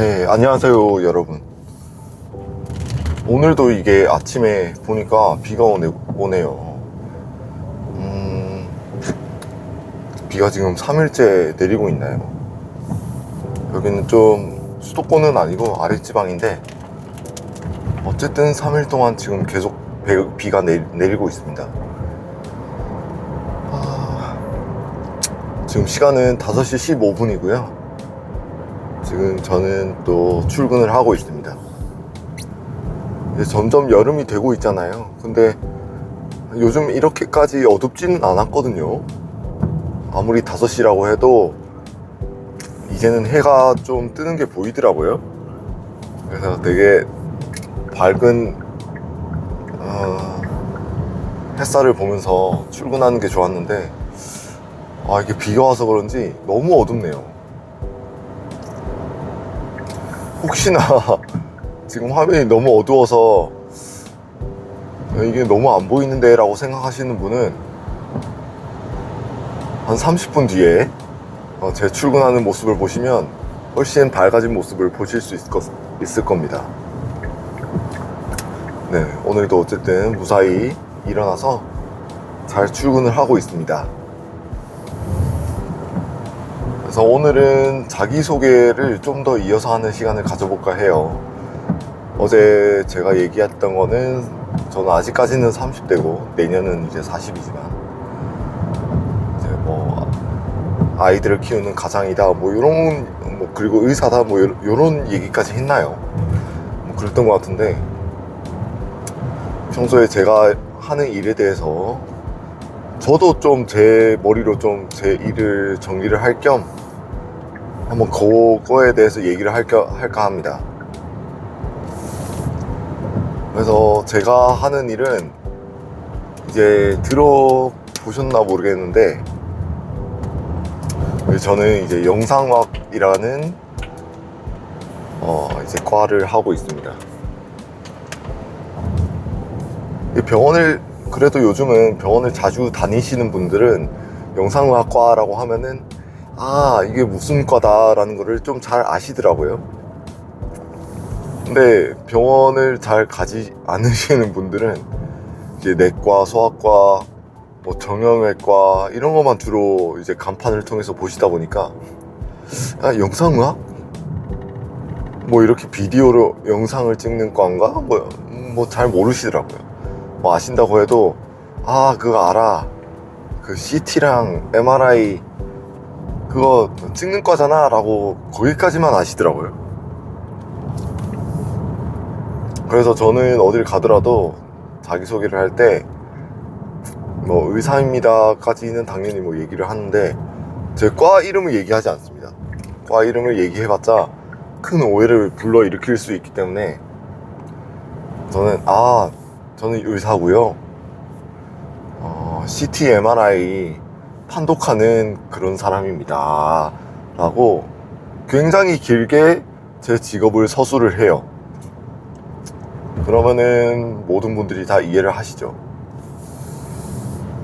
네, 안녕하세요, 여러분. 오늘도 이게 아침에 보니까 비가 오네요. 비가 지금 3일째 내리고 있나요? 여기는 좀 수도권은 아니고 아랫지방인데, 어쨌든 3일 동안 지금 계속 비가 내리고 있습니다. 지금 시간은 5시 15분이고요. 지금 저는 또 출근을 하고 있습니다. 이제 점점 여름이 되고 있잖아요. 근데 요즘 이렇게까지 어둡지는 않았거든요. 아무리 5시라고 해도 이제는 해가 좀 뜨는 게 보이더라고요. 그래서 되게 밝은 햇살을 보면서 출근하는 게 좋았는데, 이게 비가 와서 그런지 너무 어둡네요. 혹시나 지금 화면이 너무 어두워서 이게 너무 안 보이는데 라고 생각하시는 분은 한 30분 뒤에 제 출근하는 모습을 보시면 훨씬 밝아진 모습을 보실 수 있을 겁니다. 네, 오늘도 어쨌든 무사히 일어나서 잘 출근을 하고 있습니다. 그래서 오늘은 자기소개를 좀 더 이어서 하는 시간을 가져볼까 해요. 어제 제가 얘기했던 거는 저는 아직까지는 30대고 내년은 이제 40이지만 이제 뭐 아이들을 키우는 가장이다 뭐 이런 그리고 의사다 뭐 이런 얘기까지 했나요? 뭐 그랬던 것 같은데, 평소에 제가 하는 일에 대해서 저도 좀 제 머리로 좀 제 일을 정리를 할 겸 한번 그거에 대해서 얘기를 할까 합니다. 그래서 제가 하는 일은 이제 들어보셨나 모르겠는데, 저는 이제 영상학이라는 이제 과를 하고 있습니다. 그래도 요즘은 병원을 자주 다니시는 분들은 영상학과라고 하면은 이게 무슨 과다라는 거를 좀 잘 아시더라고요. 근데 병원을 잘 가지 않으시는 분들은 이제 내과, 소아과, 뭐 정형외과 이런 것만 주로 이제 간판을 통해서 보시다 보니까 영상의학? 뭐 이렇게 비디오로 영상을 찍는 과인가? 뭐 잘 모르시더라고요. 뭐 아신다고 해도 그거 알아, 그 CT랑 MRI 그거 찍는 과잖아 라고 거기까지만 아시더라고요. 그래서 저는 어딜 가더라도 자기소개를 할 때 뭐 의사입니다 까지는 당연히 뭐 얘기를 하는데, 제 과 이름을 얘기하지 않습니다. 과 이름을 얘기해봤자 큰 오해를 불러일으킬 수 있기 때문에 저는 저는 의사고요, CT, MRI 판독하는 그런 사람입니다 라고 굉장히 길게 제 직업을 서술을 해요. 그러면은 모든 분들이 다 이해를 하시죠.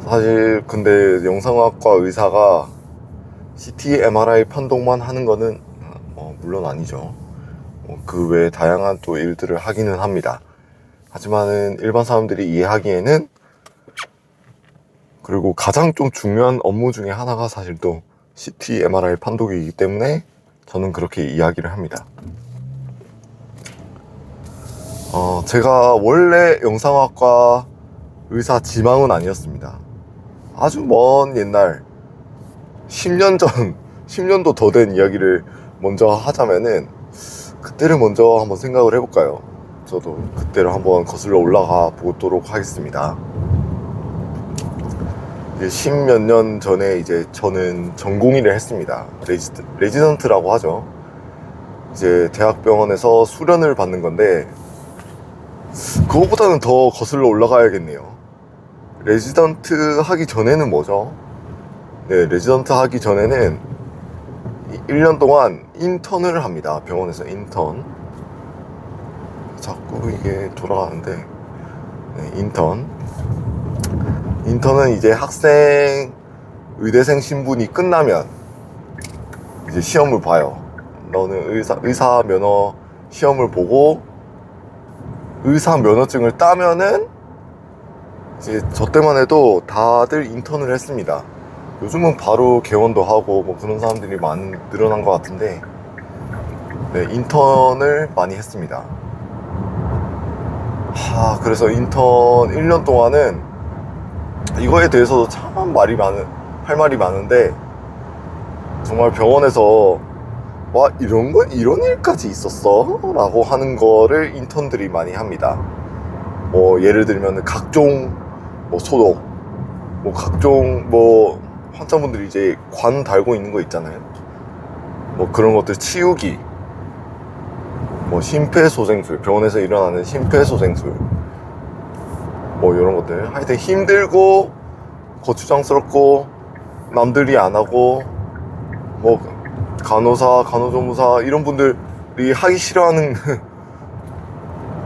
사실 근데 영상학과 의사가 CT, MRI 판독만 하는 거는 물론 아니죠. 그 외에 다양한 또 일들을 하기는 합니다. 하지만은 일반 사람들이 이해하기에는, 그리고 가장 좀 중요한 업무 중에 하나가 사실 또 CT, MRI 판독이기 때문에 저는 그렇게 이야기를 합니다. 제가 원래 영상학과 의사 지망은 아니었습니다. 아주 먼 옛날 10년 전, 10년도 더 된 이야기를 먼저 하자면은, 그때를 먼저 한번 생각을 해볼까요? 저도 그때를 한번 거슬러 올라가 보도록 하겠습니다. 이제 10몇 년 전에 이제 저는 전공의를 했습니다. 레지던트라고 하죠. 이제 대학병원에서 수련을 받는 건데, 그거보다는 더 거슬러 올라가야겠네요. 레지던트 하기 전에는 뭐죠? 네, 레지던트 하기 전에는 1년 동안 인턴을 합니다. 병원에서 인턴. 자꾸 이게 돌아가는데, 네, 인턴은 이제 의대생 신분이 끝나면 이제 시험을 봐요. 너는 의사 면허 시험을 보고 의사 면허증을 따면은 이제 저 때만 해도 다들 인턴을 했습니다. 요즘은 바로 개원도 하고 뭐 그런 사람들이 많이 늘어난 것 같은데, 네, 인턴을 많이 했습니다. 그래서 인턴 1년 동안은 이거에 대해서도 참 할 말이 많은데, 정말 병원에서 와, 이런 일까지 있었어? 라고 하는 거를 인턴들이 많이 합니다. 뭐 예를 들면 각종 뭐 소독, 뭐 각종 뭐 환자분들이 이제 관 달고 있는 거 있잖아요. 뭐 그런 것들 치우기, 뭐 심폐소생술, 병원에서 일어나는 심폐소생술, 뭐 이런 것들 하여튼 힘들고 거추장스럽고 남들이 안 하고, 뭐 간호사, 간호조무사 이런 분들이 하기 싫어하는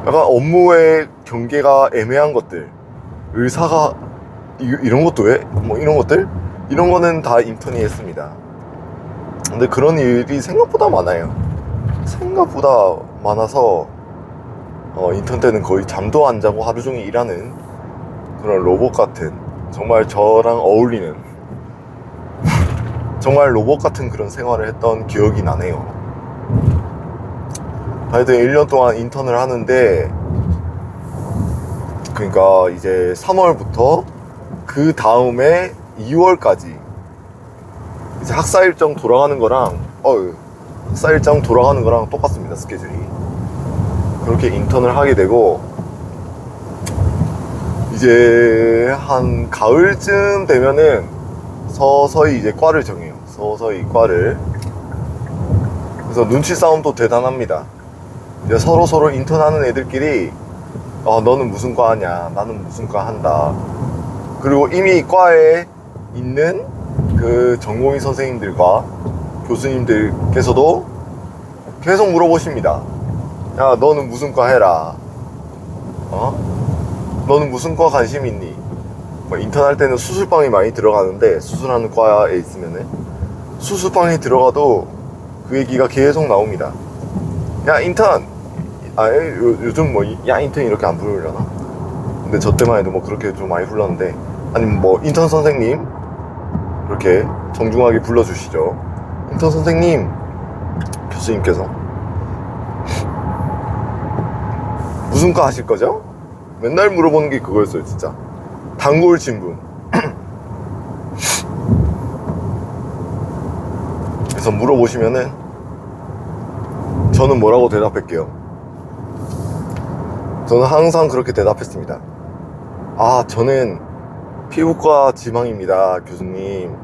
약간 업무의 경계가 애매한 것들, 의사가 이런 것도 왜? 뭐 이런 것들? 이런 거는 다 인턴이 했습니다. 근데 그런 일이 생각보다 많아요. 생각보다 많아서 인턴 때는 거의 잠도 안 자고 하루 종일 일하는 그런 로봇 같은, 정말 저랑 어울리는 정말 로봇 같은 그런 생활을 했던 기억이 나네요. 하여튼 1년 동안 인턴을 하는데, 그러니까 이제 3월부터 그 다음에 2월까지 이제 학사 일정 돌아가는 거랑 똑같습니다, 스케줄이. 그렇게 인턴을 하게 되고, 이제 한 가을쯤 되면은 서서히 이제 과를 정해요. 서서히 과를. 그래서 눈치 싸움도 대단합니다. 이제 서로 인턴하는 애들끼리 너는 무슨 과 하냐, 나는 무슨 과 한다. 그리고 이미 과에 있는 그 전공의 선생님들과 교수님들께서도 계속 물어보십니다. 야, 너는 무슨 과 해라. 너는 무슨 과 관심 있니? 뭐 인턴 할 때는 수술방이 많이 들어가는데, 수술하는 과에 있으면은 수술방에 들어가도 그 얘기가 계속 나옵니다. 야, 인턴. 요즘 뭐 야, 인턴 이렇게 안 부르려나? 근데 저 때만 해도 뭐 그렇게 좀 많이 불렀는데, 아니면 뭐 인턴 선생님 이렇게 정중하게 불러주시죠. 인턴 선생님. 교수님께서 무슨 과 하실 거죠? 맨날 물어보는 게 그거였어요, 진짜. 단골 질문. 그래서 물어보시면은 저는 뭐라고 대답할게요? 저는 항상 그렇게 대답했습니다. 저는 피부과 지망입니다, 교수님.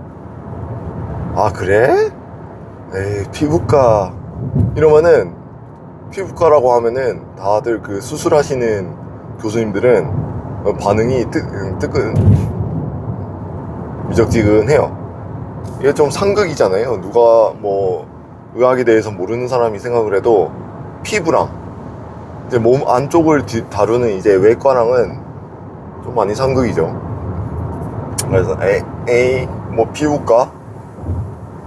그래? 에이, 피부과 이러면은, 피부과라고 하면은 다들 그 수술하시는 교수님들은 반응이 미적지근해요. 이게 좀 상극이잖아요. 누가 뭐 의학에 대해서 모르는 사람이 생각을 해도 피부랑 이제 몸 안쪽을 다루는 이제 외과랑은 좀 많이 상극이죠. 그래서 뭐 피부과?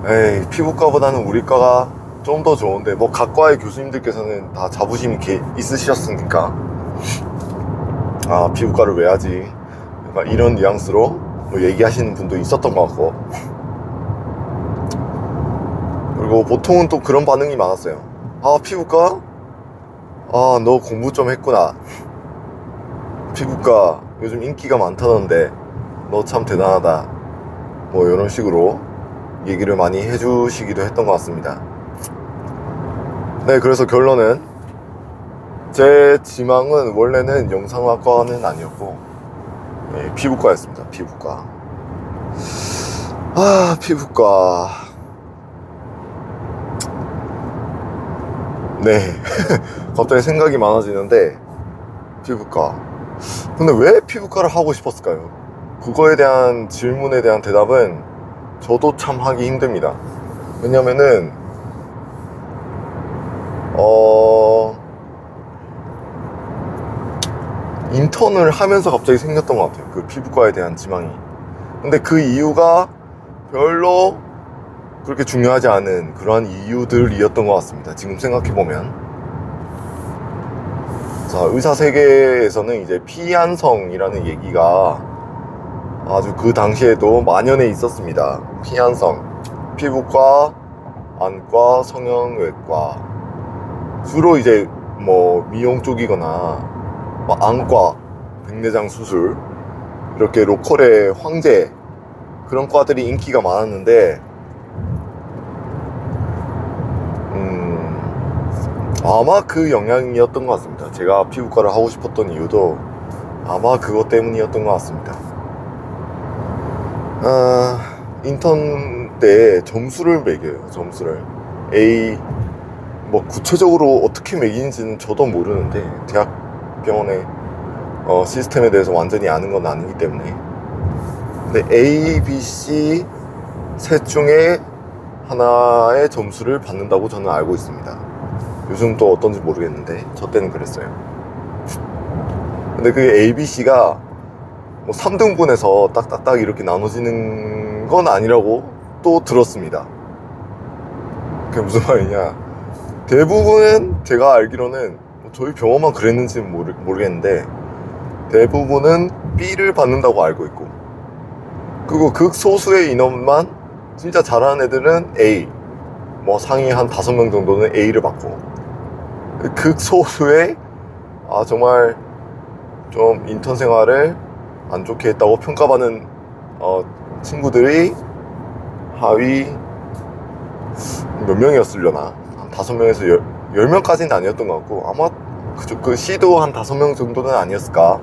에이, 피부과보다는 우리 과가 좀 더 좋은데, 뭐 각 과의 교수님들께서는 다 자부심이 있으셨으니까 피부과를 왜 하지? 그러니까 이런 뉘앙스로 뭐 얘기하시는 분도 있었던 것 같고, 그리고 보통은 또 그런 반응이 많았어요. 피부과? 너 공부 좀 했구나. 피부과 요즘 인기가 많다던데 너 참 대단하다. 뭐 이런 식으로 얘기를 많이 해주시기도 했던 것 같습니다. 네, 그래서 결론은 제 지망은 원래는 영상학과는 아니었고, 네, 피부과였습니다. 피부과. 피부과. 네. 갑자기 생각이 많아지는데, 피부과. 근데 왜 피부과를 하고 싶었을까요? 그거에 대한 질문에 대한 대답은 저도 참 하기 힘듭니다. 왜냐면은 인턴을 하면서 갑자기 생겼던 것 같아요, 그 피부과에 대한 지망이. 근데 그 이유가 별로 그렇게 중요하지 않은 그러한 이유들이었던 것 같습니다. 지금 생각해보면. 자, 의사 세계에서는 이제 피한성이라는 얘기가 아주 그 당시에도 만연해 있었습니다. 피한성, 피부과, 안과, 성형외과, 주로 이제 뭐 미용 쪽이거나 뭐 안과, 백내장 수술, 이렇게 로컬의 황제, 그런 과들이 인기가 많았는데 아마 그 영향이었던 것 같습니다. 제가 피부과를 하고 싶었던 이유도 아마 그것 때문이었던 것 같습니다. 인턴 때 점수를 매겨요. 점수를 A, 뭐 구체적으로 어떻게 매기는지는 저도 모르는데 대학병원의 시스템에 대해서 완전히 아는 건 아니기 때문에, 근데 A, B, C 셋 중에 하나의 점수를 받는다고 저는 알고 있습니다. 요즘 또 어떤지 모르겠는데 저 때는 그랬어요. 근데 그 A, B, C가 뭐 3등분해서 딱딱딱 이렇게 나눠지는 건 아니라고 또 들었습니다. 그게 무슨 말이냐, 대부분은 제가 알기로는 저희 병원만 그랬는지는 모르겠는데 대부분은 B를 받는다고 알고 있고, 그리고 극소수의 인원만 진짜 잘하는 애들은 A, 뭐 상위 한 5명 정도는 A를 받고, 극소수의 정말 좀 인턴 생활을 안 좋게 했다고 평가받는 친구들이 하위 몇 명이었으려나, 한 5명에서 10명까지는 아니었던 것 같고, 아마 그 C도 한 5명 정도는 아니었을까,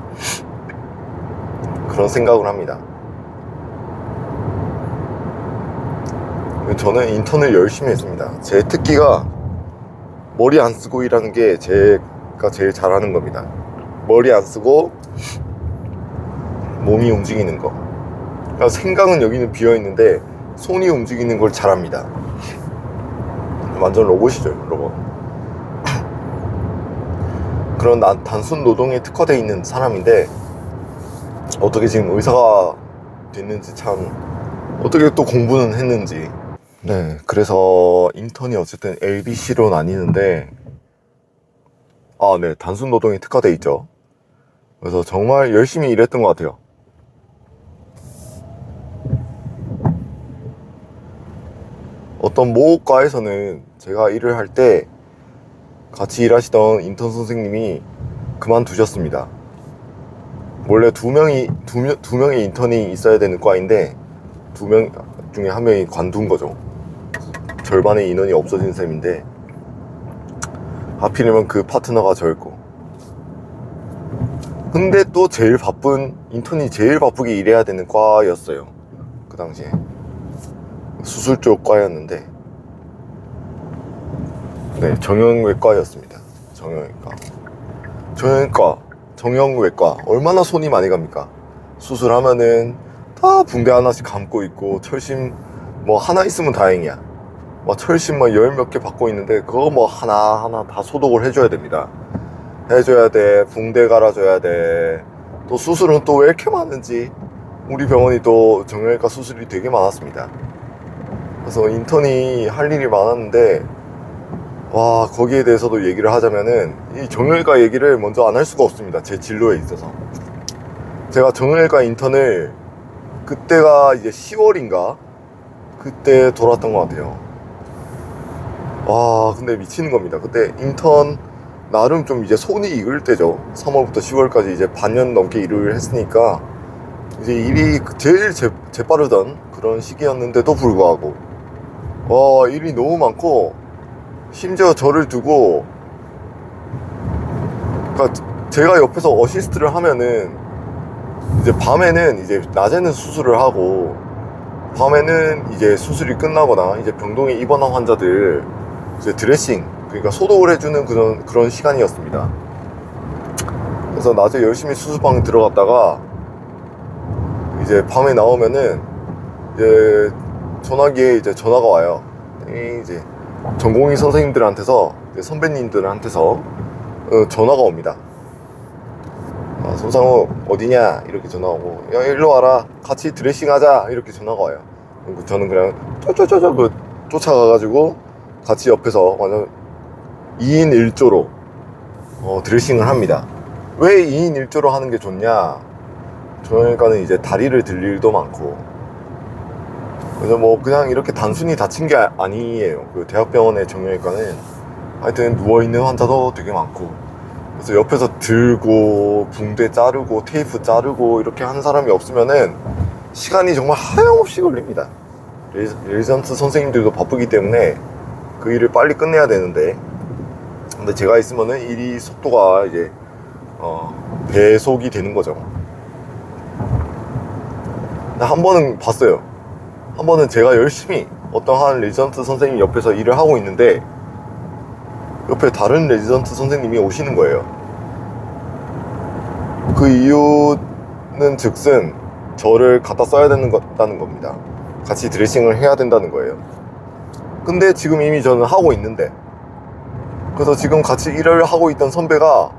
그런 생각을 합니다. 저는 인턴을 열심히 했습니다. 제 특기가 머리 안 쓰고 일하는 게 제가 제일 잘하는 겁니다. 머리 안 쓰고 몸이 움직이는 거. 그러니까 생각은 여기는 비어있는데 손이 움직이는 걸 잘합니다. 완전 로봇이죠, 로봇. 그런 단순 노동에 특화되어 있는 사람인데 어떻게 지금 의사가 됐는지, 참 어떻게 또 공부는 했는지. 네, 그래서 인턴이 어쨌든 LBC로 나뉘는데, 네, 단순 노동에 특화되어 있죠. 그래서 정말 열심히 일했던 것 같아요. 어떤 모과에서는 제가 일을 할 때 같이 일하시던 인턴 선생님이 그만두셨습니다. 원래 두 명의 인턴이 있어야 되는 과인데 2명 중에 1명이 관둔 거죠. 절반의 인원이 없어진 셈인데 하필이면 그 파트너가 저였고, 근데 또 인턴이 제일 바쁘게 일해야 되는 과였어요. 그 당시에 수술 쪽 과였는데, 네, 정형외과였습니다. 정형외과 얼마나 손이 많이 갑니까? 수술하면은 다 붕대 하나씩 감고 있고, 철심 뭐 하나 있으면 다행이야. 막 철심 막 10몇 개 받고 있는데 그거 뭐 하나하나 다 소독을 해줘야 됩니다. 해줘야 돼. 붕대 갈아줘야 돼. 또 수술은 또 왜 이렇게 많은지, 우리 병원이 또 정형외과 수술이 되게 많았습니다. 그래서 인턴이 할 일이 많았는데, 와, 거기에 대해서도 얘기를 하자면은 이 정형외과 얘기를 먼저 안 할 수가 없습니다. 제 진로에 있어서. 제가 정형외과 인턴을 그때가 이제 10월인가 그때 돌았던 것 같아요. 와, 근데 미치는 겁니다. 그때 인턴 나름 좀 이제 손이 익을 때죠. 3월부터 10월까지 이제 반년 넘게 일을 했으니까 이제 일이 제일 재빠르던 그런 시기였는데도 불구하고 일이 너무 많고, 심지어 저를 두고, 그러니까 제가 옆에서 어시스트를 하면은 이제 밤에는 이제 낮에는 수술을 하고, 밤에는 이제 수술이 끝나거나 이제 병동에 입원한 환자들 이제 드레싱, 그러니까 소독을 해주는 그런 시간이었습니다. 그래서 낮에 열심히 수술방 들어갔다가 이제 밤에 나오면은 이제 전화기에 이제 전화가 와요. 이제 전공의 선생님들한테서, 선배님들한테서 전화가 옵니다. 손상우 어디냐 이렇게 전화 오고, 야 일로 와라 같이 드레싱 하자 이렇게 전화가 와요. 저는 그냥 그 쫓아가가지고 같이 옆에서 완전 2인 1조로 드레싱을 합니다. 왜 2인 1조로 하는 게 좋냐? 정형외과는 이제 다리를 들 일도 많고, 그래서 뭐 그냥 이렇게 단순히 다친 게 아니에요. 그 대학병원의 정형외과는 하여튼 누워있는 환자도 되게 많고, 그래서 옆에서 들고 붕대 자르고 테이프 자르고 이렇게 하는 사람이 없으면은 시간이 정말 하염없이 걸립니다. 레지던트 선생님들도 바쁘기 때문에 그 일을 빨리 끝내야 되는데, 근데 제가 있으면은 일이 속도가 이제 배속이 되는 거죠. 한 번은 봤어요. 한 번은 제가 열심히 어떤 한 레지던트 선생님 옆에서 일을 하고 있는데 옆에 다른 레지던트 선생님이 오시는 거예요. 그 이유는 즉슨 저를 갖다 써야 된다는 겁니다. 같이 드레싱을 해야 된다는 거예요. 근데 지금 이미 저는 하고 있는데, 그래서 지금 같이 일을 하고 있던 선배가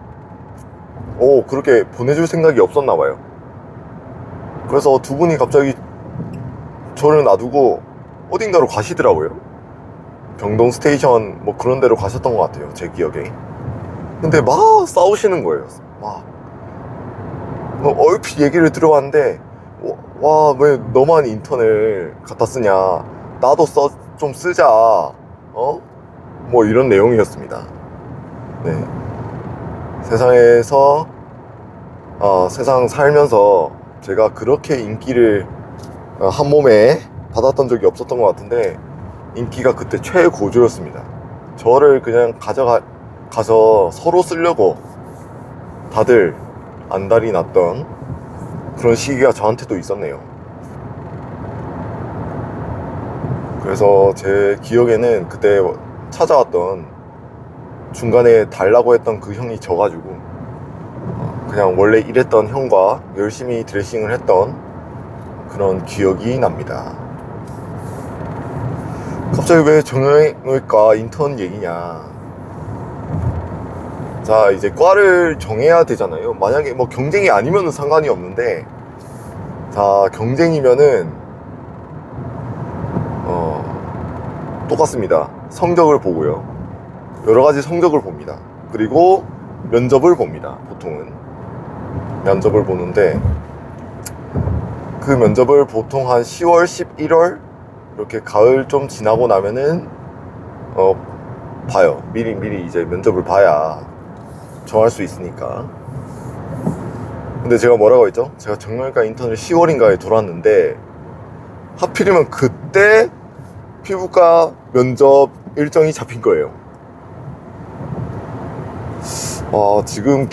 그렇게 보내줄 생각이 없었나 봐요. 그래서 두 분이 갑자기 저를 놔두고 어딘가로 가시더라고요. 병동 스테이션 뭐 그런 데로 가셨던 것 같아요, 제 기억에. 근데 막 싸우시는 거예요. 막 얼핏 얘기를 들어봤는데, 와, 왜 너만 인턴을 갖다 쓰냐, 나도 좀 쓰자, 뭐 이런 내용이었습니다. 네. 세상 살면서 제가 그렇게 인기를 한 몸에 받았던 적이 없었던 것 같은데, 인기가 그때 최고조였습니다. 저를 그냥 가서 서로 쓰려고 다들 안달이 났던 그런 시기가 저한테도 있었네요. 그래서 제 기억에는 그때 찾아왔던, 중간에 달라고 했던 그 형이 져가지고 그냥 원래 일했던 형과 열심히 드레싱을 했던 그런 기억이 납니다. 갑자기 왜 정형외과 인턴 얘기냐? 자, 이제 과를 정해야 되잖아요. 만약에 뭐 경쟁이 아니면은 상관이 없는데, 자, 경쟁이면은 똑같습니다. 성적을 보고요. 여러 가지 성적을 봅니다. 그리고 면접을 봅니다. 보통은 면접을 보는데, 그 면접을 보통 한 10월, 11월 이렇게 가을 좀 지나고 나면은 봐요. 미리 이제 면접을 봐야 정할 수 있으니까. 근데 제가 뭐라고 했죠? 제가 정형외과 인턴을 10월인가에 들어왔는데 하필이면 그때 피부과 면접 일정이 잡힌 거예요. 지금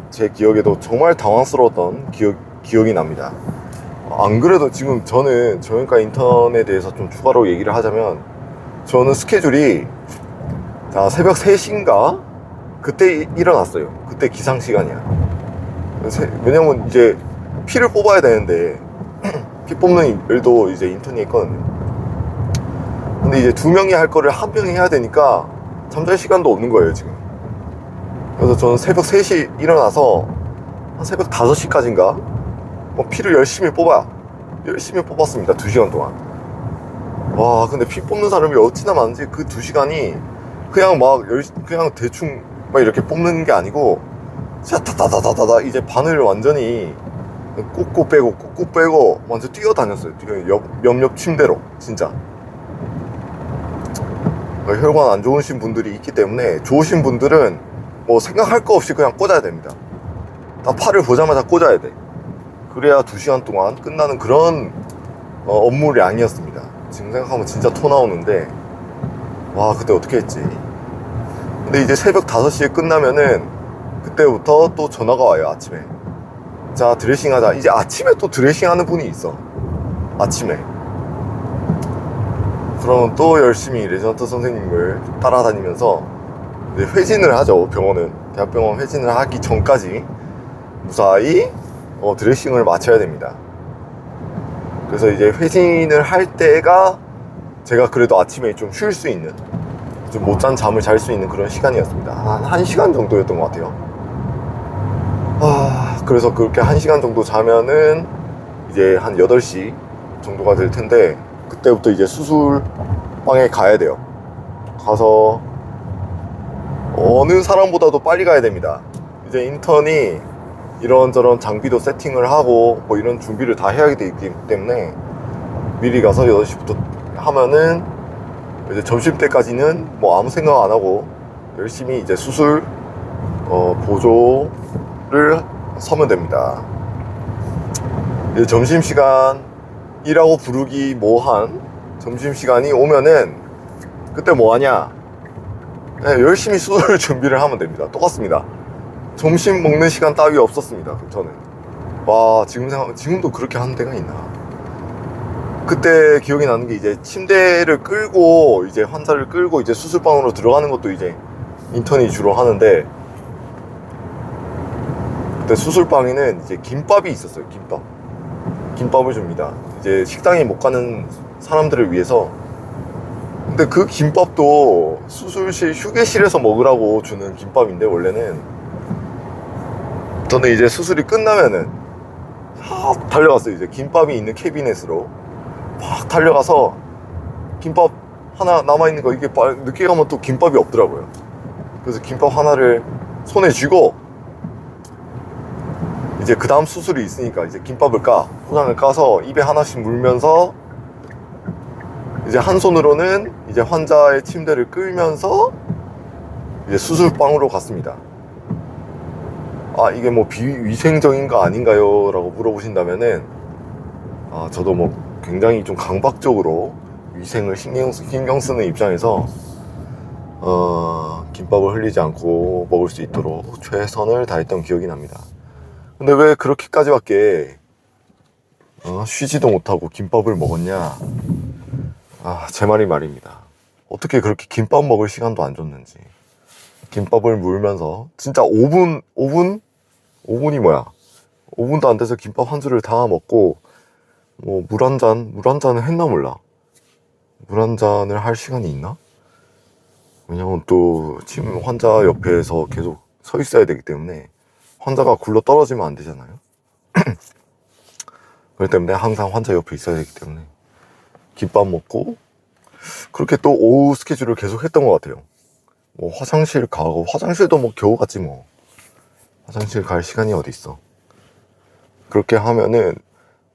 제 기억에도 정말 당황스러웠던 기억이 납니다. 안 그래도 지금 저는 정형외과 인턴에 대해서 좀 추가로 얘기를 하자면, 저는 스케줄이 새벽 3시인가? 그때 일어났어요. 그때 기상시간이야. 왜냐면 이제 피를 뽑아야 되는데 피 뽑는 일도 이제 인턴이 했거든요. 근데 이제 2명이 할 거를 1명이 해야 되니까 잠잘 시간도 없는 거예요, 지금. 그래서 저는 새벽 3시 일어나서 한 새벽 5시까지인가 피를 열심히 뽑았습니다. 2시간 동안. 와, 근데 피 뽑는 사람이 어찌나 많은지, 그 2시간이 그냥 대충 막 이렇게 뽑는 게 아니고, 샤타다다다다다 이제 바늘 완전히 꾹꾹 빼고 완전 뛰어다녔어요. 옆 침대로. 진짜 혈관 안 좋으신 분들이 있기 때문에, 좋으신 분들은 뭐 생각할 거 없이 그냥 꽂아야 됩니다. 다 팔을 보자마자 꽂아야 돼. 그래야 2시간 동안 끝나는 그런 업무량이었습니다. 지금 생각하면 진짜 토 나오는데, 와, 그때 어떻게 했지. 근데 이제 새벽 5시에 끝나면은 그때부터 또 전화가 와요. 아침에, 자, 드레싱 하자. 이제 아침에 또 드레싱 하는 분이 있어. 아침에. 그러면 또 열심히 레지던트 선생님을 따라다니면서 이제 회진을 하죠. 대학병원 회진을 하기 전까지 무사히 드레싱을 마쳐야 됩니다. 그래서 이제 회진을 할 때가 제가 그래도 아침에 좀 쉴 수 있는, 좀 못잔 잠을 잘 수 있는 그런 시간이었습니다. 한 1시간 정도였던 것 같아요. 그래서 그렇게 1시간 정도 자면은 이제 한 8시 정도가 될 텐데, 그때부터 이제 수술 수술방에 가야 돼요. 가서 어느 사람보다도 빨리 가야 됩니다. 이제 인턴이 이런저런 장비도 세팅을 하고 뭐 이런 준비를 다 해야 되기 때문에 미리 가서 8시부터 하면은 이제 점심때까지는 뭐 아무 생각 안 하고 열심히 이제 수술 보조를 서면 됩니다. 이제 점심시간 이라고 부르기 뭐한 점심시간이 오면은 그때 뭐하냐, 네, 열심히 수술 준비를 하면 됩니다. 똑같습니다. 점심 먹는 시간 따위 없었습니다. 저는. 와, 지금도 그렇게 하는 데가 있나. 그때 기억이 나는 게 이제 침대를 끌고 이제 환자를 끌고 이제 수술방으로 들어가는 것도 이제 인턴이 주로 하는데, 그때 수술방에는 이제 김밥이 있었어요. 김밥을 줍니다. 이제 식당에 못 가는 사람들을 위해서. 근데 그 김밥도 수술실 휴게실에서 먹으라고 주는 김밥인데, 원래는 저는 이제 수술이 끝나면은 막 달려갔어요. 이제 김밥이 있는 캐비넷으로 막 달려가서 김밥 하나 남아있는 거, 이게 늦게 가면 또 김밥이 없더라고요. 그래서 김밥 하나를 손에 쥐고 이제 그 다음 수술이 있으니까 이제 김밥을 포장을 까서 입에 하나씩 물면서 이제 한 손으로는 이제 환자의 침대를 끌면서 이제 수술방으로 갔습니다. 아, 이게 뭐 비위생적인가 아닌가요? 라고 물어보신다면은, 저도 뭐 굉장히 좀 강박적으로 위생을 신경 쓰는 입장에서 김밥을 흘리지 않고 먹을 수 있도록 최선을 다했던 기억이 납니다. 근데 왜 그렇게까지밖에 쉬지도 못하고 김밥을 먹었냐? 제 말이 말입니다. 어떻게 그렇게 김밥 먹을 시간도 안 줬는지. 김밥을 물면서 진짜 5분이 뭐야? 5분도 안 돼서 김밥 한 줄을 다 먹고, 뭐 물 한 잔을 했나 몰라. 물 한 잔을 할 시간이 있나? 왜냐면 또 지금 환자 옆에서 계속 서 있어야 되기 때문에 환자가 굴러 떨어지면 안 되잖아요. 그렇기 때문에 항상 환자 옆에 있어야 되기 때문에 김밥 먹고, 그렇게 또 오후 스케줄을 계속 했던 것 같아요. 뭐 화장실 가고, 화장실도 뭐 겨우 갔지 뭐. 화장실 갈 시간이 어디 있어. 그렇게 하면은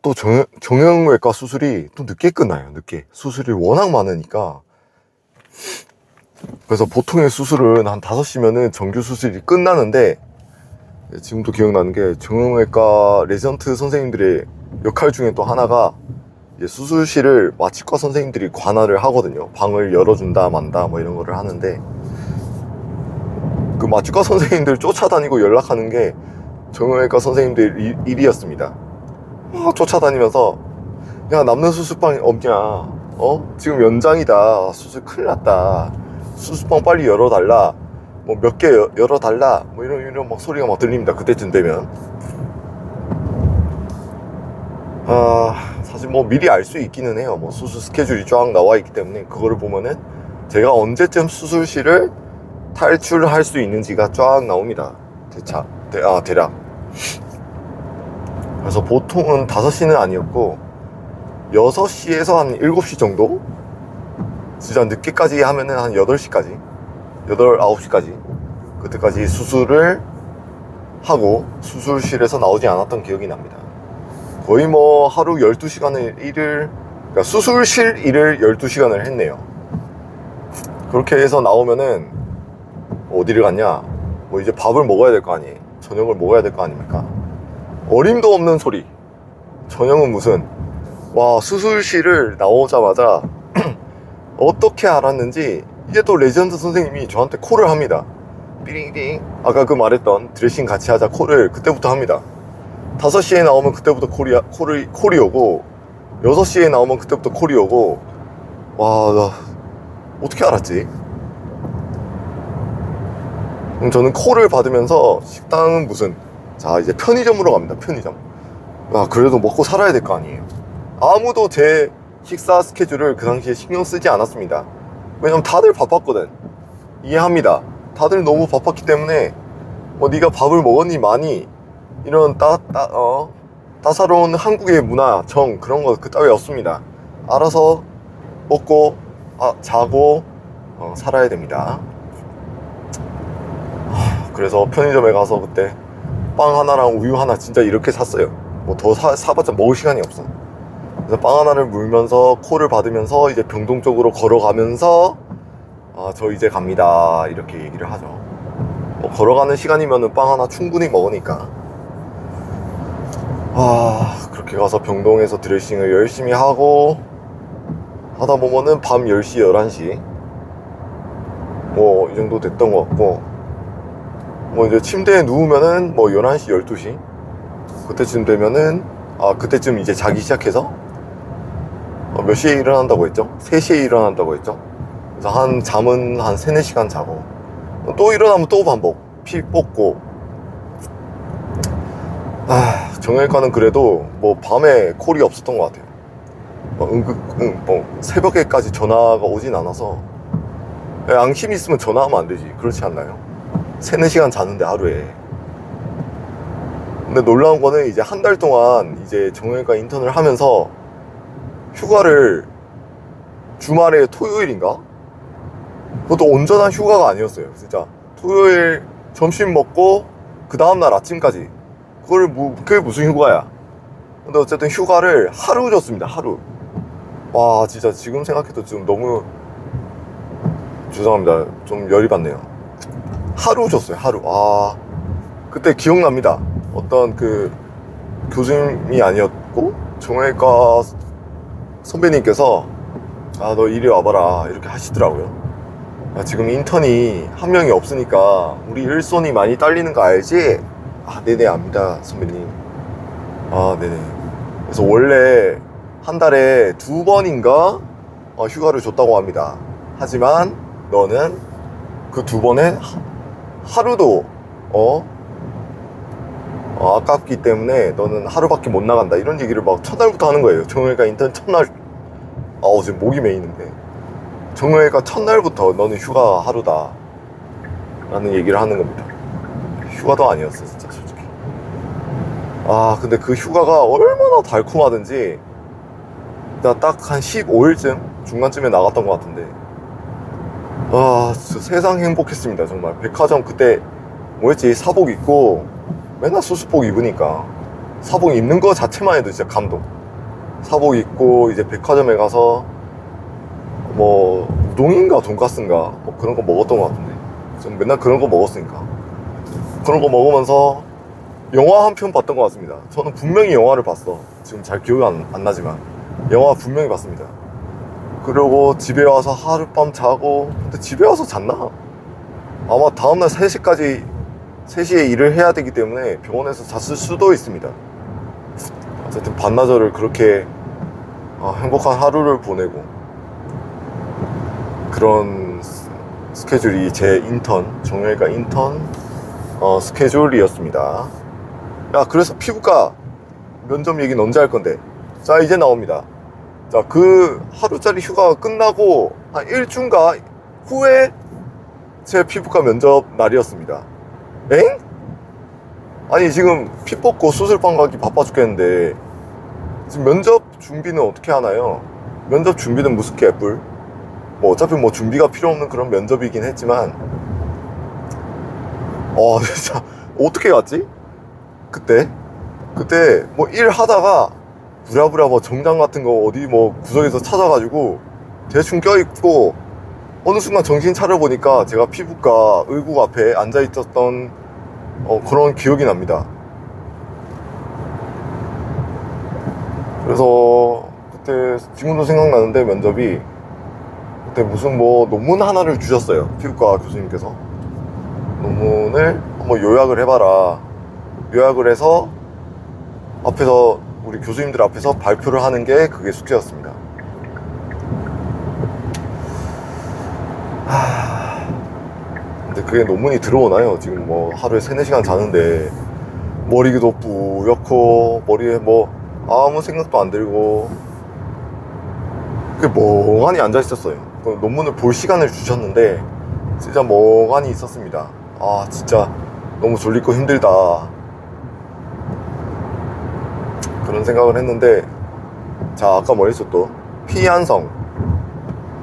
또 정형외과 수술이 또 늦게 끝나요. 늦게. 수술이 워낙 많으니까. 그래서 보통의 수술은 한 5시면은 정규 수술이 끝나는데, 지금도 기억나는 게 정형외과 레지던트 선생님들의 역할 중에 또 하나가 수술실을 마취과 선생님들이 관할을 하거든요. 방을 열어준다 만다 뭐 이런 거를 하는데, 그 마취과 선생님들 쫓아다니고 연락하는 게 정형외과 선생님들 일이었습니다. 쫓아다니면서, 야, 남는 수술방이 없냐? 지금 연장이다. 수술 큰일 났다. 수술방 빨리 열어달라. 뭐 몇 개 열어달라. 뭐 이런 막 소리가 막 들립니다. 그때쯤 되면. 사실 뭐 미리 알 수 있기는 해요. 뭐 수술 스케줄이 쫙 나와 있기 때문에 그거를 보면은 제가 언제쯤 수술실을 탈출할 수 있는지가 쫙 나옵니다. 대략. 그래서 보통은 5시는 아니었고 6시에서 한 7시 정도? 진짜 늦게까지 하면은 한 8시까지 9시까지 그때까지 수술을 하고 수술실에서 나오지 않았던 기억이 납니다. 거의 뭐 하루 12시간을 그러니까 수술실 일을 12시간을 했네요. 그렇게 해서 나오면은 어디를 갔냐? 뭐 이제 밥을 먹어야 될 거 아니에요. 저녁을 먹어야 될 거 아닙니까? 어림도 없는 소리. 저녁은 무슨, 수술실을 나오자마자 어떻게 알았는지 이제 또 레지던트 선생님이 저한테 콜을 합니다. 삐링띵. 아까 그 말했던 드레싱 같이 하자 콜을 그때부터 합니다. 5시에 나오면 그때부터 콜이 오고, 6시에 나오면 그때부터 콜이 오고. 나 어떻게 알았지? 저는 콜을 받으면서 식당은 무슨, 이제 편의점으로 갑니다. 편의점. 그래도 먹고 살아야 될 거 아니에요. 아무도 제 식사 스케줄을 그 당시에 신경 쓰지 않았습니다. 왜냐면 다들 바빴거든. 이해합니다. 다들 너무 바빴기 때문에 뭐 네가 밥을 먹었니 많이, 이런 따사로운 한국의 문화, 그런 거 그따위 없습니다. 알아서 먹고 자고 살아야 됩니다. 그래서 편의점에 가서 그때 빵 하나랑 우유 하나 진짜 이렇게 샀어요. 뭐 더 사봤자 먹을 시간이 없어. 그래서 빵 하나를 물면서 콜을 받으면서 이제 병동 쪽으로 걸어가면서 저 이제 갑니다 이렇게 얘기를 하죠. 뭐 걸어가는 시간이면은 빵 하나 충분히 먹으니까. 그렇게 가서 병동에서 드레싱을 열심히 하고 하다 보면은 밤 10시 11시 뭐 이 정도 됐던 것 같고, 뭐 이제 침대에 누우면은 뭐 11시 12시 그때쯤 되면은 그때쯤 이제 자기 시작해서 몇 시에 일어난다고 했죠? 3시에 일어난다고 했죠? 그래서 잠은 한 3, 4시간 자고 또 일어나면 또 반복, 피 뽑고. 정형외과는 그래도 뭐 밤에 콜이 없었던 것 같아요. 뭐 새벽에까지 전화가 오진 않아서. 앙심이 있으면 전화하면 안 되지, 그렇지 않나요? 3, 4시간 자는데 하루에. 근데 놀라운 거는 이제 한 달 동안 이제 정형외과 인턴을 하면서 휴가를 주말에 토요일인가? 그것도 온전한 휴가가 아니었어요. 진짜 토요일 점심 먹고 그 다음날 아침까지 그게 무슨 휴가야. 근데 어쨌든 휴가를 하루 줬습니다. 하루. 와, 진짜 지금 생각해도 좀 너무 죄송합니다. 좀 열이 받네요. 하루 줬어요. 하루. 그때 기억납니다. 어떤 그 교수님이 아니었고 정형외과 선배님께서 너 이리 와봐라 이렇게 하시더라고요. 지금 인턴이 한 명이 없으니까 우리 일손이 많이 딸리는 거 알지? 네네 압니다 선배님. 네네. 그래서 원래 한 달에 2번인가 휴가를 줬다고 합니다. 하지만 너는 그 2번에 하루도 아깝기 때문에 너는 하루밖에 못 나간다 이런 얘기를 막 첫날부터 하는 거예요. 정형외과 인턴 첫날. 지금 목이 메이는데 정형외과 첫날부터 너는 휴가 하루다 라는 얘기를 하는 겁니다. 휴가도 아니었어 진짜 솔직히. 근데 그 휴가가 얼마나 달콤하든지 나 딱 한 15일쯤 중간쯤에 나갔던 것 같은데 진짜 세상 행복했습니다. 정말 백화점 그때 뭐였지, 사복 입고 맨날 수수복 입으니까 사복 입는 거 자체만 해도 진짜 감동. 사복 입고 이제 백화점에 가서 뭐 우동인가 돈가스인가 뭐 그런 거 먹었던 것 같은데, 좀 맨날 그런 거 먹었으니까 그런 거 먹으면서 영화 한 편 봤던 것 같습니다. 저는 분명히 영화를 봤어. 지금 잘 기억이 안 나지만 영화 분명히 봤습니다. 그리고 집에 와서 하룻밤 자고, 근데 집에 와서 잤나? 아마 다음날 3시에 일을 해야 되기 때문에 병원에서 잤을 수도 있습니다. 어쨌든 반나절을 그렇게 행복한 하루를 보내고, 그런 스케줄이 제 정형외과 인턴 스케줄이었습니다. 그래서 피부과 면접 얘기는 언제 할 건데? 자, 이제 나옵니다. 자, 그 하루짜리 휴가가 끝나고 한 일주인가 후에 제 피부과 면접 날이었습니다. 엥? 아니 지금 피 뽑고 수술방 가기 바빠 죽겠는데 지금 면접 준비는 어떻게 하나요? 면접 준비는 무슨 개뿔? 뭐 어차피 뭐 준비가 필요 없는 그런 면접이긴 했지만 진짜 어떻게 갔지? 그때 뭐 일 하다가 부랴부랴 뭐 정장 같은 거 어디 뭐 구석에서 찾아가지고 대충 껴입고 어느 순간 정신 차려보니까 제가 피부과 의국 앞에 앉아있었던 그런 기억이 납니다. 그래서 그때 지금도 생각나는데 면접이 그때 무슨 뭐 논문 하나를 주셨어요. 피부과 교수님께서 논문을 한번 요약을 해봐라. 요약을 해서 앞에서 우리 교수님들 앞에서 발표를 하는 게 그게 숙제였습니다. 근데 그게 논문이 들어오나요? 지금 뭐 하루에 3, 4시간 자는데 머리도 뿌옇고 머리에 뭐 아무 생각도 안 들고 그게 멍하니 앉아 있었어요. 그 논문을 볼 시간을 주셨는데 진짜 멍하니 있었습니다. 진짜 너무 졸리고 힘들다 그런 생각을 했는데, 자, 아까 뭐 했어 또? 피한성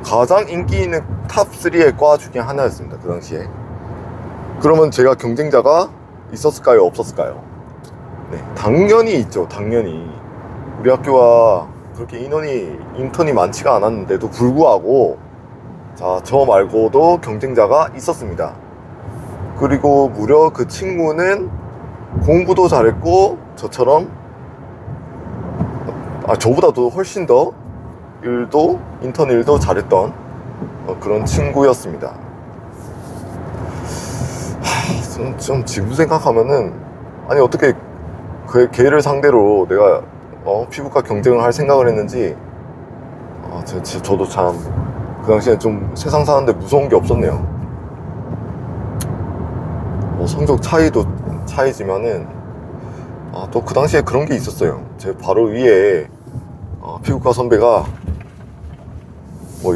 가장 인기 있는 탑 3의 과 중에 하나였습니다, 그 당시에. 그러면 제가 경쟁자가 있었을까요, 없었을까요? 네, 당연히 있죠. 당연히 우리 학교가 그렇게 인턴이 많지가 않았는데도 불구하고, 자, 저 말고도 경쟁자가 있었습니다. 그리고 무려 그 친구는 공부도 잘했고 저처럼 저보다도 훨씬 더 인턴 일도 잘했던 그런 친구였습니다. 좀 지금 생각하면은, 아니 어떻게 걔를 상대로 내가 피부과 경쟁을 할 생각을 했는지, 저도 참 그 당시에 좀 세상 사는데 무서운 게 없었네요. 성적 차이도 차이지만은 또 그 당시에 그런 게 있었어요. 제 바로 위에 피부과 선배가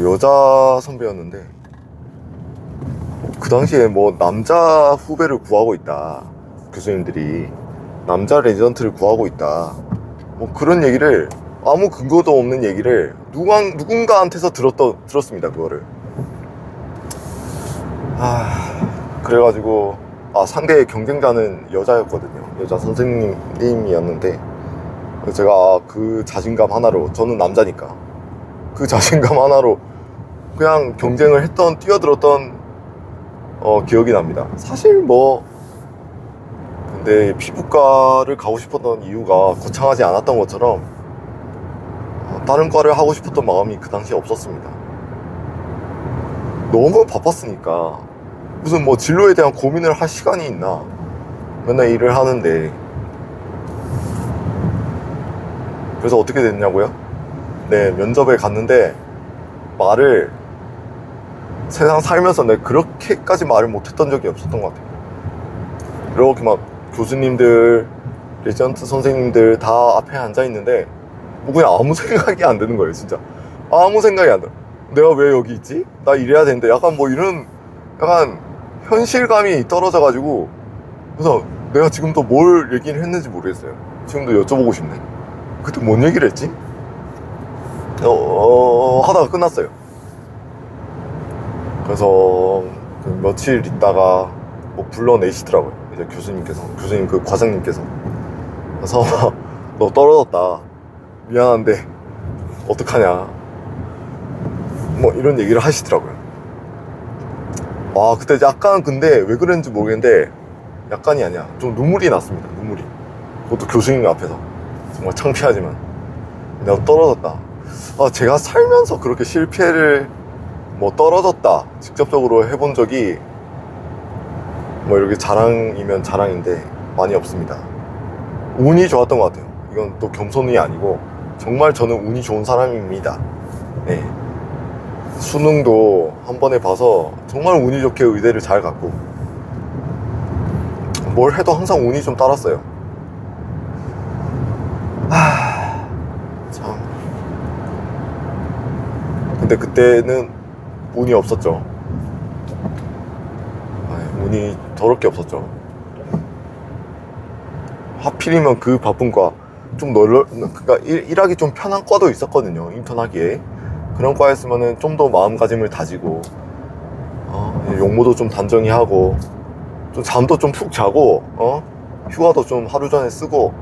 여자 선배였는데, 그 당시에 남자 후배를 구하고 있다, 교수님들이 남자 레지던트를 구하고 있다, 그런 얘기를, 아무 근거도 없는 얘기를 누군가한테서 들었습니다, 그거를. 그래가지고 상대의 경쟁자는 여자였거든요. 여자 선생님이었는데, 제가 그 자신감 하나로, 저는 남자니까 그 자신감 하나로 그냥 경쟁을 뛰어들었던 기억이 납니다. 사실 근데 피부과를 가고 싶었던 이유가 거창하지 않았던 것처럼 다른 과를 하고 싶었던 마음이 그 당시에 없었습니다. 너무 바빴으니까 무슨 진로에 대한 고민을 할 시간이 있나. 맨날 일을 하는데. 그래서 어떻게 됐냐고요? 네, 면접에 갔는데 말을, 세상 살면서 내가 그렇게까지 말을 못했던 적이 없었던 것 같아요. 이렇게 교수님들, 레지던트 선생님들 다 앞에 앉아있는데 그냥 아무 생각이 안 드는 거예요. 진짜 아무 생각이 안 들어. 내가 왜 여기 있지? 나 일해야 되는데. 약간 이런 현실감이 떨어져가지고, 그래서 내가 지금 또 뭘 얘기를 했는지 모르겠어요. 지금도 여쭤보고 싶네. 그때 뭔 얘기를 했지? 하다가 끝났어요. 그래서 며칠 있다가 불러내시더라고요, 이제 교수님 그 과장님께서. 그래서 너 떨어졌다, 미안한데 어떡하냐, 이런 얘기를 하시더라고요. 그때 약간, 근데 왜 그랬는지 모르겠는데, 약간이 아니야, 좀 눈물이 났습니다. 눈물이. 그것도 교수님 앞에서. 정말 창피하지만 내가 떨어졌다. 제가 살면서 그렇게 실패를 떨어졌다 직접적으로 해본 적이 이렇게 자랑이면 자랑인데 많이 없습니다. 운이 좋았던 것 같아요. 이건 또 겸손이 아니고 정말 저는 운이 좋은 사람입니다. 네. 수능도 한 번에 봐서 정말 운이 좋게 의대를 잘 갔고, 뭘 해도 항상 운이 좀 따랐어요. 참. 근데 그때는 운이 없었죠. 운이 더럽게 없었죠. 하필이면 그 바쁜 과, 그러니까 일하기 좀 편한 과도 있었거든요, 인턴하기에. 그런 과였으면은 좀 더 마음가짐을 다지고, 용모도 좀 단정히 하고, 좀 잠도 좀 푹 자고, 휴가도 좀 하루 전에 쓰고,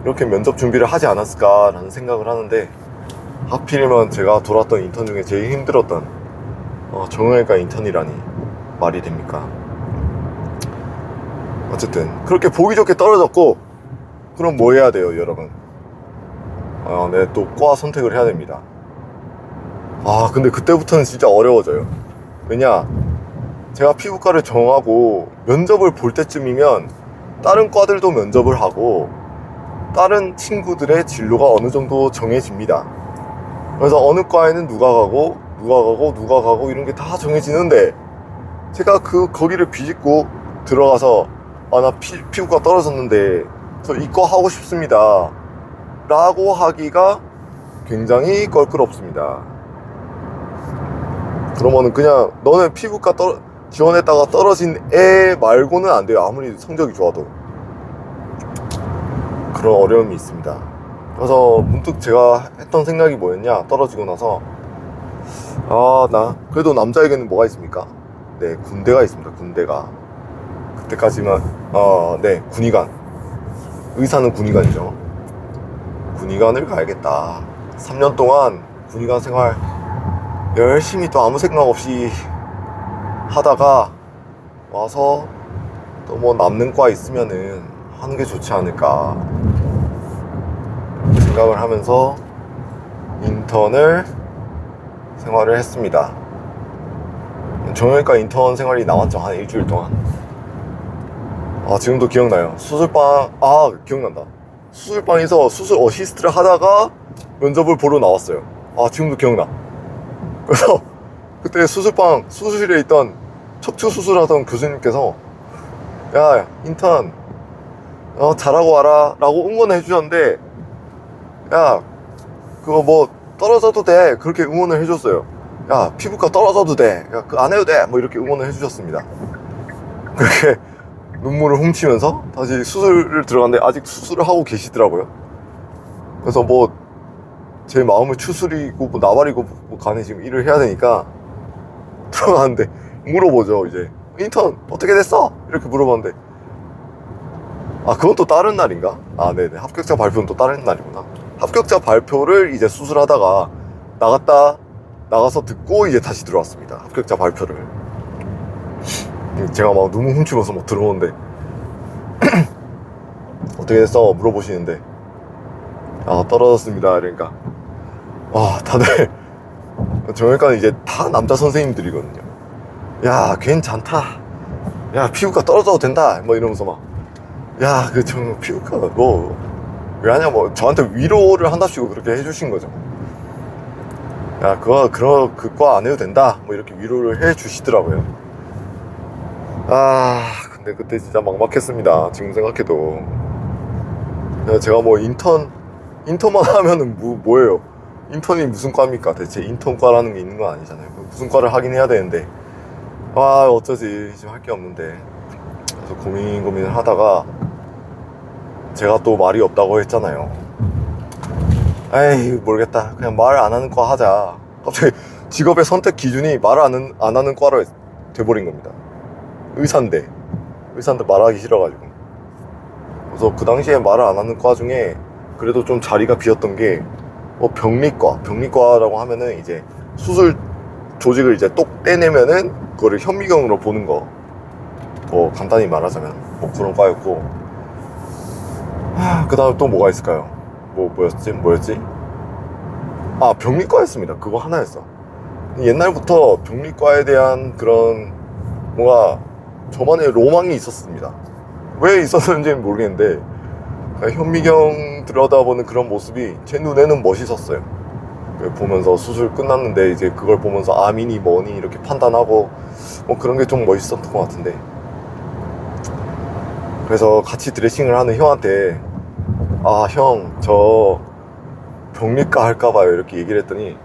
이렇게 면접 준비를 하지 않았을까라는 생각을 하는데, 하필이면 제가 돌았던 인턴 중에 제일 힘들었던 정형외과 인턴이라니 말이 됩니까? 어쨌든 그렇게 보기 좋게 떨어졌고, 그럼 뭐 해야 돼요, 여러분? 네, 또 과 선택을 해야 됩니다. 근데 그때부터는 진짜 어려워져요. 왜냐, 제가 피부과를 정하고 면접을 볼 때쯤이면 다른 과들도 면접을 하고 다른 친구들의 진로가 어느 정도 정해집니다. 그래서 어느 과에는 누가 가고 이런 게 다 정해지는데, 제가 거기를 비집고 들어가서 나 피부과 떨어졌는데 저 이과 하고 싶습니다 라고 하기가 굉장히 껄끄럽습니다. 그러면은 그냥 너는 피부과 지원했다가 떨어진 애 말고는 안 돼요, 아무리 성적이 좋아도. 그런 어려움이 있습니다. 그래서 문득 제가 했던 생각이 뭐였냐, 떨어지고 나서 나 그래도 남자에게는 뭐가 있습니까? 네, 군대가 있습니다. 군대가. 그때까지만 네, 군의관. 의사는 군의관이죠. 군의관을 가야겠다. 3년 동안 군의관 생활 열심히 또 아무 생각 없이 하다가 와서 또 뭐 남는 과 있으면은 하는 게 좋지 않을까 생각을 하면서 인턴을 생활을 했습니다. 정형외과 인턴 생활이 남았죠. 한 일주일 동안. 지금도 기억나요. 수술방, 기억난다. 수술방에서 수술 어시스트를 하다가 면접을 보러 나왔어요. 지금도 기억나. 그래서 그때 수술실에 있던 척추 수술하던 교수님께서 야, 인턴, 잘하고 와라 라고 응원해 주셨는데, 야, 그거 뭐 떨어져도 돼. 그렇게 응원을 해줬어요. 야, 피부과 떨어져도 돼. 야, 그거 안 해도 돼. 뭐 이렇게 응원을 해주셨습니다. 그렇게 눈물을 훔치면서 다시 수술을 들어갔는데 아직 수술을 하고 계시더라고요. 그래서 뭐 제 마음을 추스리고 뭐 나발이고 뭐 간에 지금 일을 해야 되니까 들어가는데 물어보죠. 이제 인턴 어떻게 됐어? 이렇게 물어봤는데 그건 또 다른 날인가? 네네, 합격자 발표는 또 다른 날이구나. 합격자 발표를 이제 수술하다가 나가서 듣고 이제 다시 들어왔습니다. 합격자 발표를. 제가 막 눈물 훔치면서 막 들어오는데 어떻게 됐어? 물어보시는데 떨어졌습니다. 그러니까 다들 정형외과는 이제 다 남자 선생님들이거든요. 야, 괜찮다. 야, 피부과 떨어져도 된다. 뭐 이러면서 막 야, 피부과 뭐 왜 하냐, 뭐 저한테 위로를 한답시고 그렇게 해주신 거죠. 야, 그거 안 해도 된다. 뭐 이렇게 위로를 해주시더라고요. 근데 그때 진짜 막막했습니다. 지금 생각해도. 제가 뭐 인턴만 하면은 뭐예요? 인턴이 무슨 과입니까? 대체 인턴과라는 게 있는 건 아니잖아요. 무슨 과를 하긴 해야 되는데 어쩌지, 지금 할 게 없는데. 그래서 고민을 하다가 제가 또 말이 없다고 했잖아요. 에이, 모르겠다. 그냥 말 안 하는 과 하자. 갑자기 직업의 선택 기준이 말 안 하는 과로 돼버린 겁니다. 의사인데 말하기 싫어가지고. 그래서 그 당시에 말을 안 하는 과 중에 그래도 좀 자리가 비었던 게 병리과라고 하면은 이제 수술 조직을 이제 똑 떼내면은 그거를 현미경으로 보는 거, 뭐 간단히 말하자면 뭐 그런 과였고, 그 다음에 또 뭐가 있을까요? 뭐였지? 병리과였습니다. 그거 하나였어. 옛날부터 병리과에 대한 그런 뭔가 저만의 로망이 있었습니다. 왜 있었는지는 모르겠는데 현미경 들여다보는 그런 모습이 제 눈에는 멋있었어요. 보면서 수술 끝났는데 이제 그걸 보면서 암이니 뭐니 이렇게 판단하고 뭐 그런 게 좀 멋있었던 것 같은데, 그래서 같이 드레싱을 하는 형한테 형, 저 병리과 할까봐요 이렇게 얘기를 했더니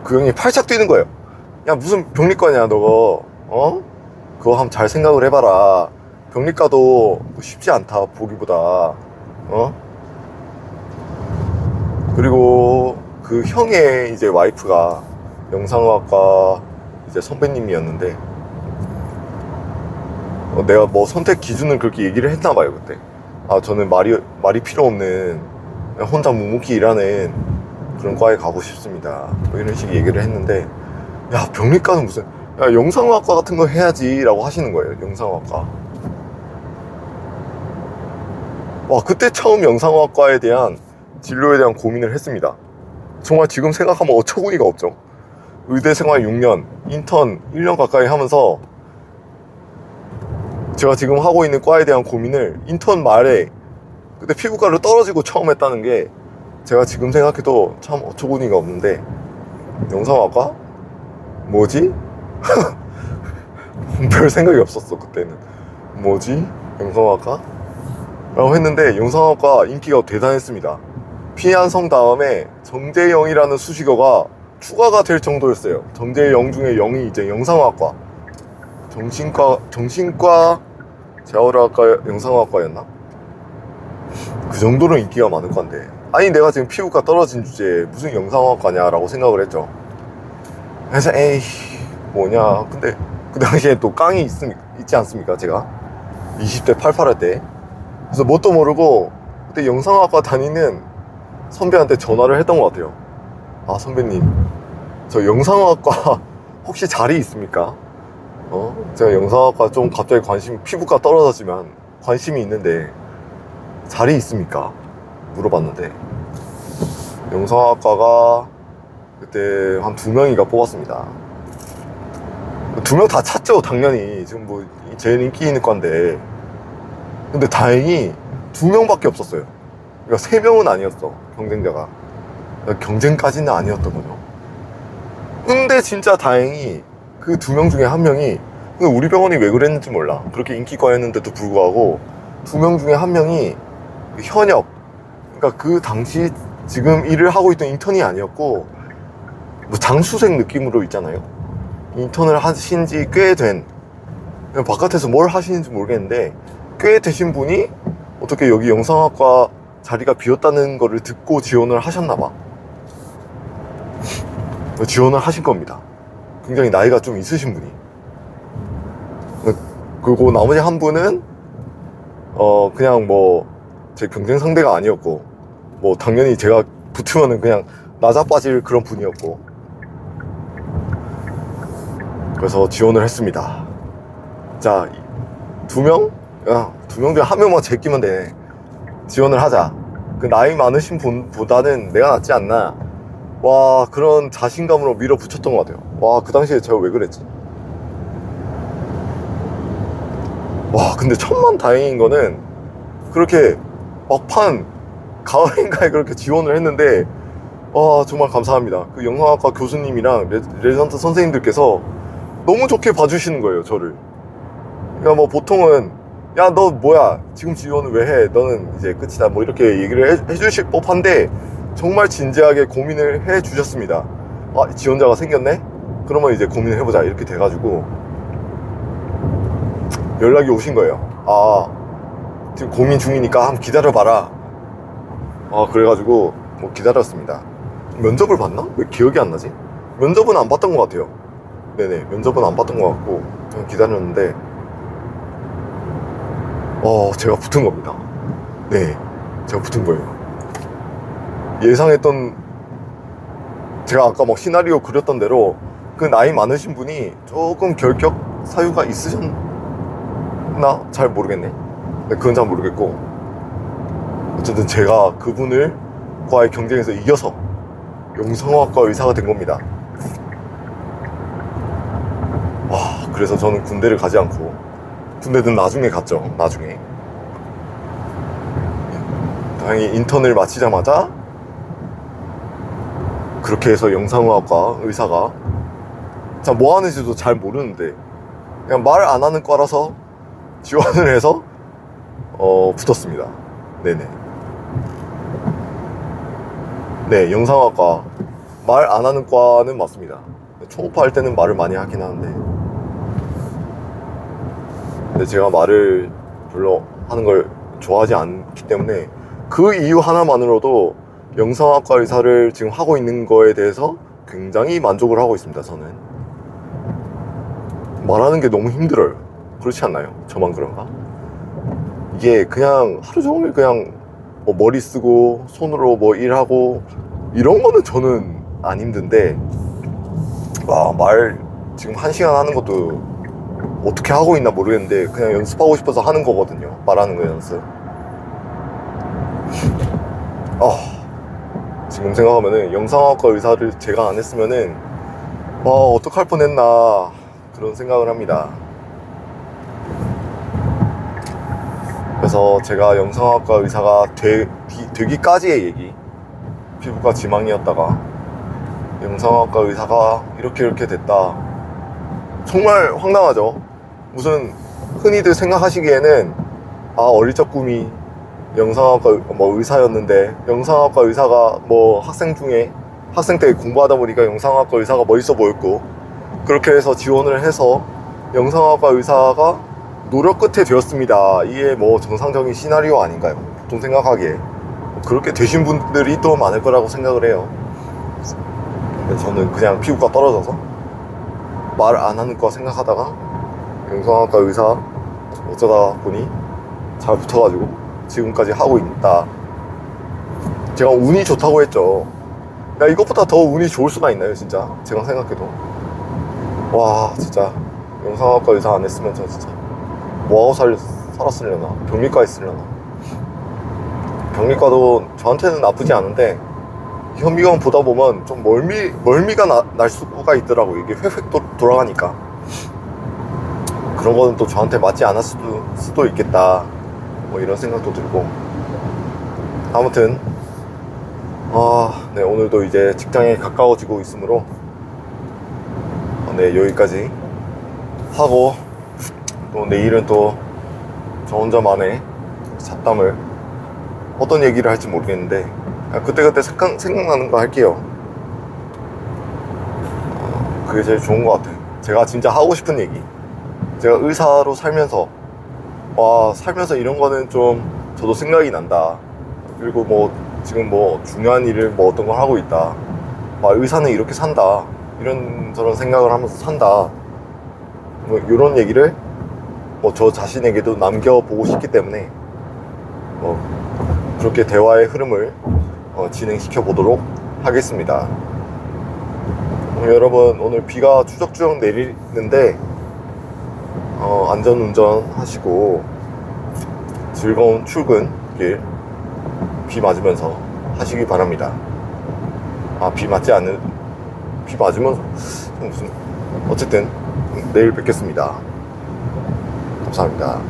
그 형이 팔짝 뛰는 거예요. 야, 무슨 병리과냐 너거, 그거 한번 잘 생각을 해봐라. 병리과도 쉽지 않다 보기보다. 그리고 그 형의 이제 와이프가 영상학과 이제 선배님이었는데 내가 뭐 선택 기준을 그렇게 얘기를 했나봐요 그때. 저는 말이 필요 없는 혼자 묵묵히 일하는 그런 과에 가고 싶습니다. 뭐 이런 식의 얘기를 했는데, 야, 병리과는 무슨, 야, 영상학과 같은 거 해야지 라고 하시는 거예요. 영상학과. 그때 처음 영상학과에 대한 진로에 대한 고민을 했습니다. 정말 지금 생각하면 어처구니가 없죠. 의대 생활 6년, 인턴 1년 가까이 하면서 제가 지금 하고 있는 과에 대한 고민을 인턴 말에 그때 피부과를 떨어지고 처음 했다는 게 제가 지금 생각해도 참 어처구니가 없는데, 영상학과? 뭐지? 별 생각이 없었어 그때는. 뭐지? 영상학과? 라고 했는데 영상학과 인기가 대단했습니다. 피한성 다음에 정재영이라는 수식어가 추가가 될 정도였어요. 정재영 중에 영이 이제 영상학과, 정신과 재활학과, 영상학과였나? 그 정도로 인기가 많은 건데, 아니 내가 지금 피부과 떨어진 주제에 무슨 영상학과냐 라고 생각을 했죠. 그래서 에이 뭐냐. 근데 그 당시에 또 깡이 있지 않습니까? 제가 20대 88할 때. 그래서 뭣도 모르고 그때 영상학과 다니는 선배한테 전화를 했던 것 같아요. 아 선배님, 저 영상학과 혹시 자리 있습니까? 제가 영상학과 좀 갑자기 피부과 떨어졌지만 관심이 있는데 자리 있습니까? 물어봤는데 영상학과가 그때 한 2명인가 뽑았습니다. 2명 다 찼죠 당연히. 지금 뭐 제일 인기 있는 과인데. 근데 다행히 2명밖에 없었어요. 그러니까 3명은 아니었어 경쟁자가. 경쟁까지는 아니었던 거죠. 근데 진짜 다행히 그 2명 중에 1명이, 우리 병원이 왜 그랬는지 몰라. 그렇게 인기과였는데도 불구하고 2명 중에 1명이 현역, 그러니까 그 당시 지금 일을 하고 있던 인턴이 아니었고 뭐 장수생 느낌으로 있잖아요. 인턴을 하신 지 꽤 된, 바깥에서 뭘 하시는지 모르겠는데 꽤 되신 분이 어떻게 여기 영상학과 자리가 비었다는 거를 듣고 지원을 하셨나봐. 지원을 하신 겁니다. 굉장히 나이가 좀 있으신 분이. 그리고 나머지 한 분은 그냥 뭐 제 경쟁 상대가 아니었고, 뭐 당연히 제가 붙으면은 그냥 나자빠질 그런 분이었고, 그래서 지원을 했습니다. 자, 2명? 야, 2명 중에 1명만 제끼면 되네. 지원을 하자. 그 나이 많으신 분보다는 내가 낫지 않나. 와, 그런 자신감으로 밀어붙였던 것 같아요. 와, 그 당시에 제가 왜 그랬지? 와, 근데 천만다행인 거는 그렇게 막판 가을인가에 그렇게 지원을 했는데, 와, 정말 감사합니다. 그 영상학과 교수님이랑 레지던트 선생님들께서 너무 좋게 봐주시는 거예요, 저를. 그러니까 뭐 보통은 야, 너 뭐야, 지금 지원을 왜 해, 너는 이제 끝이다, 뭐 이렇게 얘기를 해주실 법한데 정말 진지하게 고민을 해 주셨습니다. 아, 지원자가 생겼네? 그러면 이제 고민을 해보자, 이렇게 돼가지고 연락이 오신 거예요. 아, 지금 고민 중이니까 한번 기다려봐라. 아, 그래가지고 뭐 기다렸습니다. 면접을 봤나? 왜 기억이 안 나지? 면접은 안 봤던 것 같아요. 네네, 면접은 안 봤던 것 같고 그냥 기다렸는데 제가 붙은 겁니다. 네, 제가 붙은 거예요. 예상했던, 제가 아까 막 시나리오 그렸던 대로 그 나이 많으신 분이 조금 결격 사유가 있으셨나? 잘 모르겠네. 네, 그건 잘 모르겠고, 어쨌든 제가 그분을 과의 경쟁에서 이겨서 영상학과 의사가 된 겁니다. 와, 그래서 저는 군대를 가지 않고, 군대는 나중에 갔죠. 나중에 다행히 인턴을 마치자마자 그렇게 해서 영상의학과 의사가, 자, 뭐 하는지도 잘 모르는데 그냥 말 안 하는 과라서 지원을 해서 붙었습니다. 네네. 네, 영상학과 말 안 하는 과는 맞습니다. 초급파 할 때는 말을 많이 하긴 하는데, 근데 제가 말을 별로 하는 걸 좋아하지 않기 때문에 그 이유 하나만으로도 영상학과 의사를 지금 하고 있는 거에 대해서 굉장히 만족을 하고 있습니다. 저는 말하는 게 너무 힘들어요. 그렇지 않나요? 저만 그런가? 이게 그냥 하루 종일 그냥 뭐 머리 쓰고 손으로 뭐 일하고 이런 거는 저는 안 힘든데, 말 지금 1시간 하는 것도 어떻게 하고 있나 모르겠는데 그냥 연습하고 싶어서 하는 거거든요. 말하는 거 연습. 지금 생각하면은 영상학과 의사를 제가 안 했으면은 어떡할 뻔했나 그런 생각을 합니다. 그래서 제가 영상학과 의사가 되기까지의 얘기, 피부과 지망이었다가 영상학과 의사가 이렇게 됐다. 정말 황당하죠. 무슨 흔히들 생각하시기에는 어릴 적 꿈이 영상학과 뭐 의사였는데, 영상학과 의사가 뭐 학생 때 공부하다 보니까 영상학과 의사가 멋있어 보였고, 그렇게 해서 지원을 해서 영상학과 의사가 노력 끝에 되었습니다. 이게 뭐 정상적인 시나리오 아닌가요? 보통 생각하기에 그렇게 되신 분들이 또 많을 거라고 생각을 해요. 저는 그냥 피부과 떨어져서 말 안 하는 거 생각하다가 영상학과 의사 어쩌다 보니 잘 붙어가지고 지금까지 하고 있다. 제가 운이 좋다고 했죠. 야, 이것보다 더 운이 좋을 수가 있나요, 진짜? 제가 생각해도. 와, 진짜 영상학과 의사 안 했으면 저 진짜 뭐하고 살았으려나. 병리과 했으려나. 병리과도 저한테는 나쁘지 않은데 현미경 보다 보면 좀 멀미가 날 수가 있더라고. 이게 획획 돌아가니까. 그런 거는 또 저한테 맞지 않았을 수도 있겠다, 뭐 이런 생각도 들고. 아무튼 네, 오늘도 이제 직장에 가까워지고 있으므로 네, 여기까지 하고 또 내일은 또 저 혼자만의 잡담을 어떤 얘기를 할지 모르겠는데 그때그때 생각나는 거 할게요. 그게 제일 좋은 것 같아요. 제가 진짜 하고 싶은 얘기. 제가 의사로 살면서 살면서 이런 거는 좀 저도 생각이 난다. 그리고 뭐 지금 뭐 중요한 일을 뭐 어떤 걸 하고 있다. 의사는 이렇게 산다. 이런 저런 생각을 하면서 산다. 뭐 이런 얘기를 뭐 저 자신에게도 남겨보고 싶기 때문에 그렇게 대화의 흐름을 진행시켜 보도록 하겠습니다. 여러분, 오늘 비가 추적추적 내리는데 안전운전 하시고 즐거운 출근길 비 맞으면서 하시기 바랍니다. 비 맞으면서 무슨 어쨌든 내일 뵙겠습니다. 감사합니다.